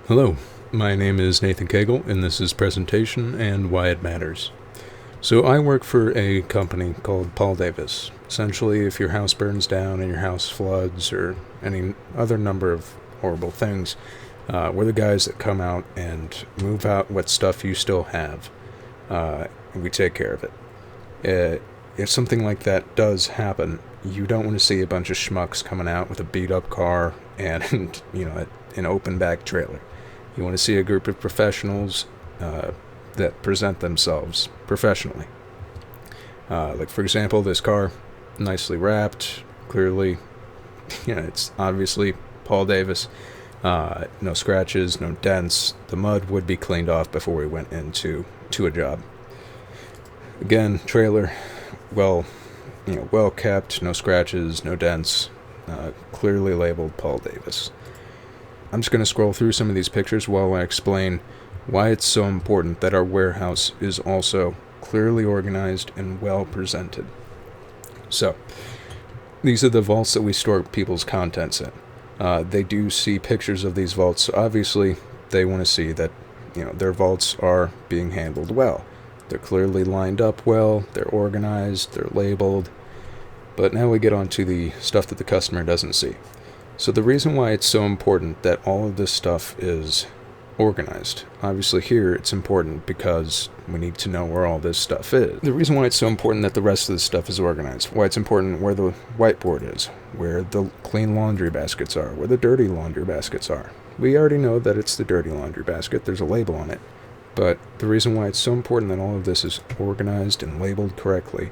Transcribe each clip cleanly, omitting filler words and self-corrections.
Hello, my name is Nathan Cagle, and this is Presentation and Why It Matters. So I work for a company called Paul Davis. Essentially, if your house burns down and your house floods or any other number of horrible things, we're the guys that come out and move out what stuff you still have. And we take care of it. If something like that does happen, you don't want to see a bunch of schmucks coming out with a beat-up car and an open-back trailer. You want to see a group of professionals that present themselves professionally. Like, for example, this car, nicely wrapped, clearly, it's obviously Paul Davis. No scratches, no dents. The mud would be cleaned off before we went into a job. Again, trailer, well kept, no scratches, no dents, clearly labeled Paul Davis. I'm just going to scroll through some of these pictures while I explain why it's so important that our warehouse is also clearly organized and well presented. So, these are the vaults that we store people's contents in. They do see pictures of these vaults, so obviously they want to see that their vaults are being handled well. They're clearly lined up well, they're organized, they're labeled. But now we get on to the stuff that the customer doesn't see. So the reason why it's so important that all of this stuff is organized, obviously here it's important because we need to know where all this stuff is. The reason why it's so important that the rest of this stuff is organized, why it's important where the whiteboard is, where the clean laundry baskets are, where the dirty laundry baskets are. We already know that it's the dirty laundry basket, there's a label on it. But the reason why it's so important that all of this is organized and labeled correctly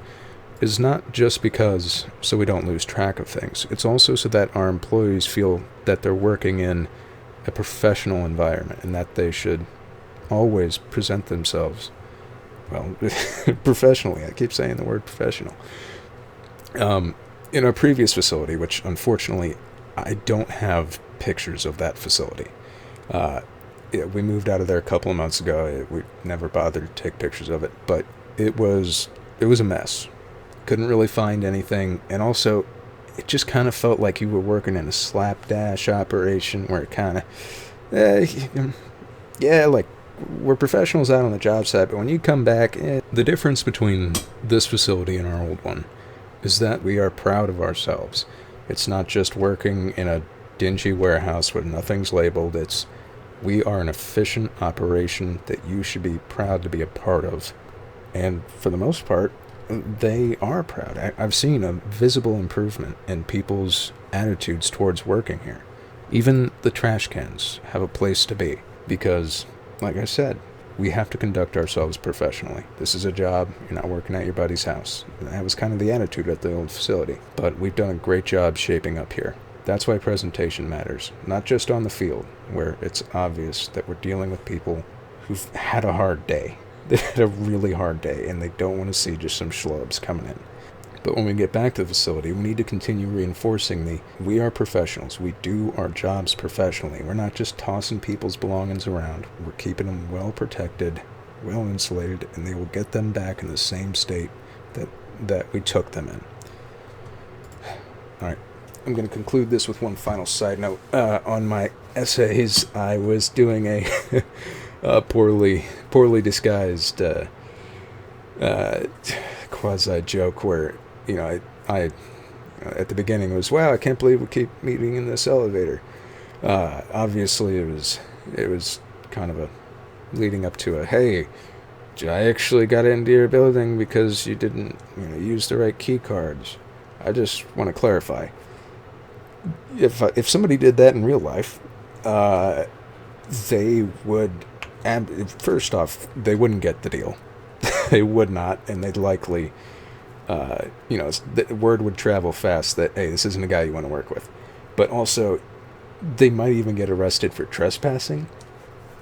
is not just because so we don't lose track of things. It's also so that our employees feel that they're working in a professional environment and that they should always present themselves, well, professionally. I keep saying the word professional. In our previous facility, which unfortunately I don't have pictures of that facility. We moved out of there a couple of months ago. We never bothered to take pictures of it, but it was a mess. Couldn't really find anything, and also it just kind of felt like you were working in a slapdash operation where it kind of like we're professionals out on the job site, but when you come back, the difference between this facility and our old one is that we are proud of ourselves. It's not just working in a dingy warehouse where nothing's labeled. We are an efficient operation that you should be proud to be a part of, and for the most part they are proud. I've seen a visible improvement in people's attitudes towards working here. Even the trash cans have a place to be because, like I said, we have to conduct ourselves professionally. This is a job. You're not working at your buddy's house. That was kind of the attitude at the old facility. But we've done a great job shaping up here. That's why presentation matters. Not just on the field, where it's obvious that we're dealing with people who've had a hard day. They had a really hard day, and they don't want to see just some schlubs coming in. But when we get back to the facility, we need to continue reinforcing we are professionals. We do our jobs professionally. We're not just tossing people's belongings around. We're keeping them well protected, well insulated, and they will get them back in the same state that we took them in. All right. I'm going to conclude this with one final side note. On my essays, I was doing a poorly disguised quasi joke where I at the beginning was, wow, I can't believe we keep meeting in this elevator. Obviously it was kind of a leading up to hey, I actually got into your building because you didn't use the right key cards. I just want to clarify. If somebody did that in real life, they would. And first off, they wouldn't get the deal. They would not, and they'd likely, the word would travel fast that, hey, this isn't a guy you want to work with. But also, they might even get arrested for trespassing.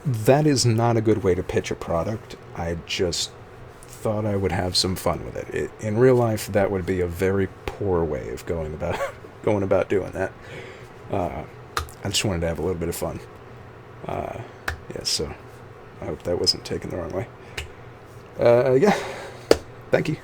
That is not a good way to pitch a product. I just thought I would have some fun with it. In real life, that would be a very poor way of going about doing that. I just wanted to have a little bit of fun. So I hope that wasn't taken the wrong way. Thank you.